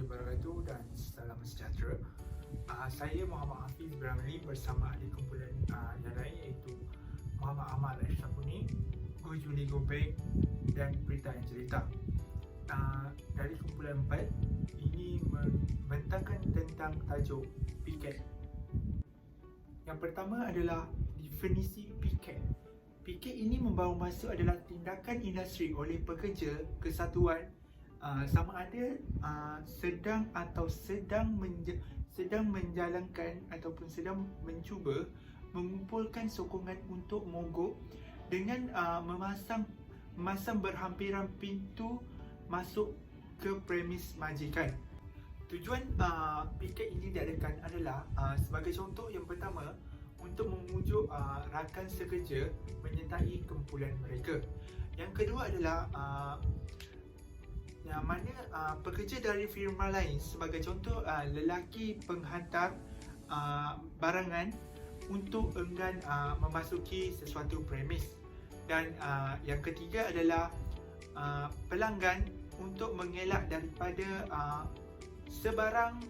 wabarakatuh dan salam sejahtera. Saya Muhammad Hafiz Bramli bersama ahli kumpulan yang lain iaitu Muhammad Ahmad Ashrafuni, Go Juli Go Back dan Prita Angelita. Dari kumpulan 4 ini membentangkan tentang tajuk piket. Yang pertama adalah definisi piket. Piket ini membawa maksud adalah tindakan industri oleh pekerja kesatuan sama ada sedang menjalankan ataupun sedang mencuba mengumpulkan sokongan untuk mogok dengan memasang berhampiran pintu masuk ke premis majikan. Tujuan piket ini diadakan adalah sebagai contoh yang pertama untuk memujuk rakan sekerja menyertai kumpulan mereka. Yang kedua adalah yang mana pekerja dari firma lain, sebagai contoh lelaki penghantar barangan untuk enggan memasuki sesuatu premis. Dan yang ketiga adalah pelanggan untuk mengelak daripada sebarang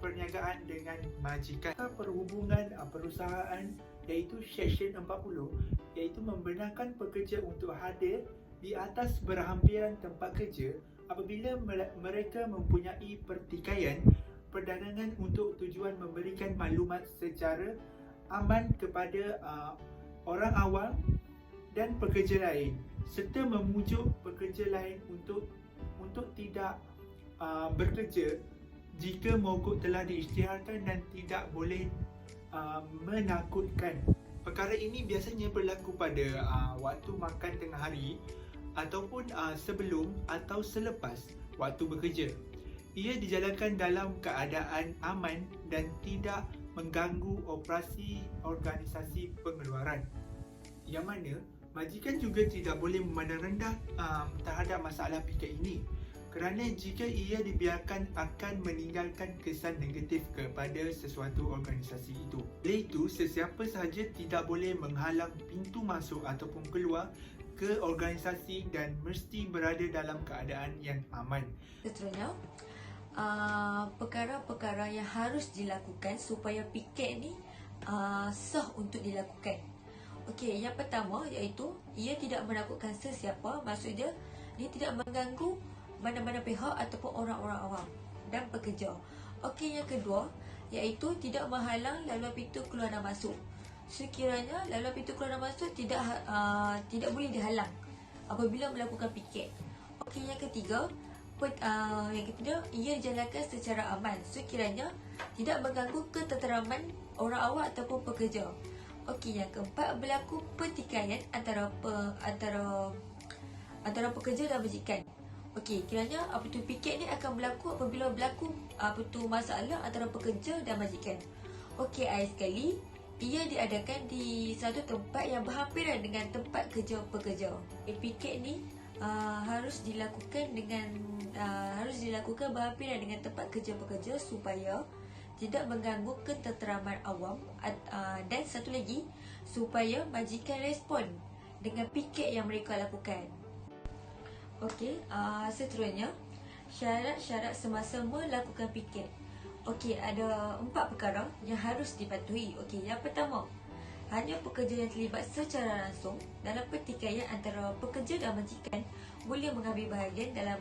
perniagaan dengan majikan. Perhubungan perusahaan iaitu Seksyen 40 iaitu membenarkan pekerja untuk hadir di atas berhampiran tempat kerja apabila mereka mempunyai pertikaian perdagangan untuk tujuan memberikan maklumat secara aman kepada orang awam dan pekerja lain, serta memujuk pekerja lain untuk tidak bekerja jika mogok telah diisytiharkan dan tidak boleh menakutkan. Perkara ini biasanya berlaku pada waktu makan tengah hari ataupun sebelum atau selepas waktu bekerja. Ia dijalankan dalam keadaan aman dan tidak mengganggu operasi organisasi pengeluaran. Yang mana majikan juga tidak boleh memandang rendah terhadap masalah piket ini, kerana jika ia dibiarkan akan meninggalkan kesan negatif kepada sesuatu organisasi itu. Oleh itu, sesiapa sahaja tidak boleh menghalang pintu masuk ataupun keluar ke organisasi dan mesti berada dalam keadaan yang aman. Seterusnya, perkara-perkara yang harus dilakukan supaya piket ni sah untuk dilakukan. Okey, yang pertama iaitu ia tidak menakutkan sesiapa, maksudnya dia tidak mengganggu mana-mana pihak ataupun orang-orang awam dan pekerja. Okey, yang kedua iaitu tidak menghalang laluan pintu keluar dan masuk. Sekiranya laluan pintu keluar dan masuk tidak boleh dihalang apabila melakukan piket. Okey, yang ketiga ia dijalankan secara aman sekiranya tidak mengganggu ketenteraman orang awam ataupun pekerja. Okey, yang keempat berlaku pertikaian antara pekerja dan majikan. Okey, kiranya piket ni akan berlaku apabila berlaku masalah antara pekerja dan majikan. Okey, akhir sekali ia diadakan di satu tempat yang berhampiran dengan tempat kerja pekerja. Piket ni harus dilakukan berhampiran dengan tempat kerja pekerja supaya tidak mengganggu ketenteraman awam, dan satu lagi supaya majikan respon dengan piket yang mereka lakukan. Okey, seterusnya syarat-syarat semasa melakukan piket. Okey, ada 4 perkara yang harus dipatuhi. Okey, yang pertama, hanya pekerja yang terlibat secara langsung dalam pertikaian antara pekerja dan majikan boleh mengambil bahagian dalam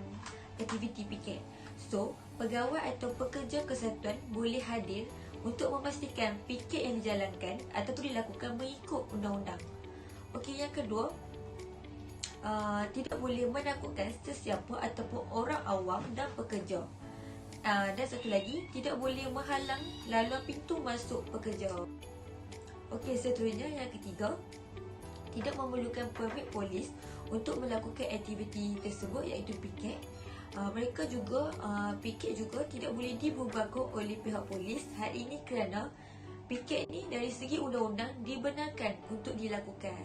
aktiviti piket. So, pegawai atau pekerja kesatuan boleh hadir untuk memastikan piket yang dijalankan ataupun dilakukan mengikut undang-undang. Okey, yang kedua, tidak boleh menakutkan sesiapa ataupun orang awam dan pekerja. Dan satu lagi, tidak boleh menghalang laluan pintu masuk pekerja. Okey, seterusnya yang ketiga, tidak memerlukan permit polis untuk melakukan aktiviti tersebut iaitu piket. Mereka juga piket juga tidak boleh dibubarkan oleh pihak polis. Hal ini kerana piket ni dari segi undang-undang dibenarkan untuk dilakukan.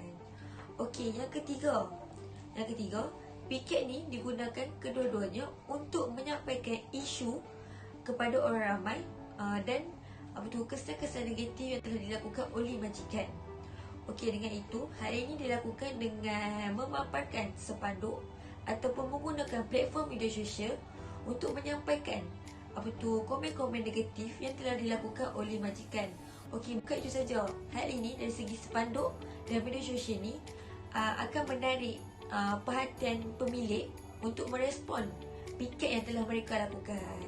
Okey, yang ketiga, piket ni digunakan kedua-duanya untuk menyampaikan isu kepada orang ramai dan kesan-kesan negatif yang telah dilakukan oleh majikan. Okey, dengan itu, hal ini dilakukan dengan memaparkan spanduk ataupun menggunakan platform media sosial untuk menyampaikan komen-komen negatif yang telah dilakukan oleh majikan. Okey, bukan itu saja. Hal ini dari segi spanduk dan media sosial ni akan menarik perhatian pemilik untuk merespon piket yang telah mereka lakukan.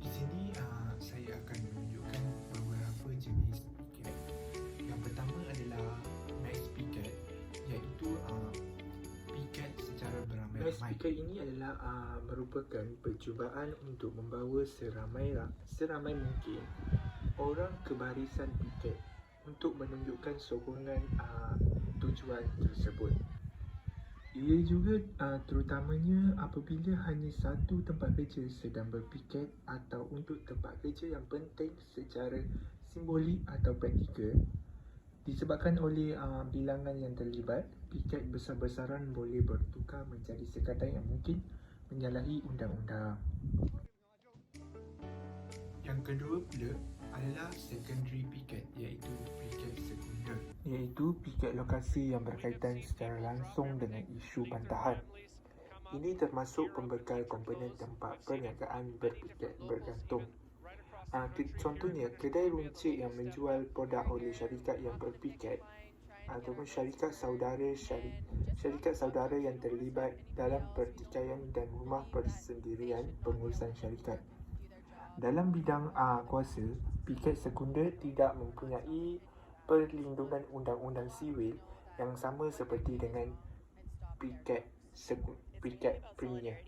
Di sini saya akan menunjukkan beberapa jenis piket. Yang pertama adalah mass piket, iaitu piket secara beramai-ramai. Mass piket ini adalah merupakan percubaan untuk membawa seramai mungkin orang ke barisan piket untuk menunjukkan sokongan tujuan tersebut. Ia juga terutamanya apabila hanya satu tempat kerja sedang berpiket atau untuk tempat kerja yang penting secara simbolik atau praktikal. Disebabkan oleh bilangan yang terlibat, piket besar-besaran boleh bertukar menjadi sekadar yang mungkin menyalahi undang-undang. Yang kedua pula adalah secondary piket, iaitu piket sekunder. Iaitu piket lokasi yang berkaitan secara langsung dengan isu bantahan. Ini termasuk pembekal komponen tempat perniagaan berpiket bergantung. Contohnya, kedai runcit yang menjual produk oleh syarikat yang berpiket ataupun syarikat saudara yang terlibat dalam pertikaian dan rumah persendirian pengurusan syarikat. Dalam bidang kuasa, piket sekunder tidak mempunyai perlindungan undang-undang sivil yang sama seperti dengan piket premier.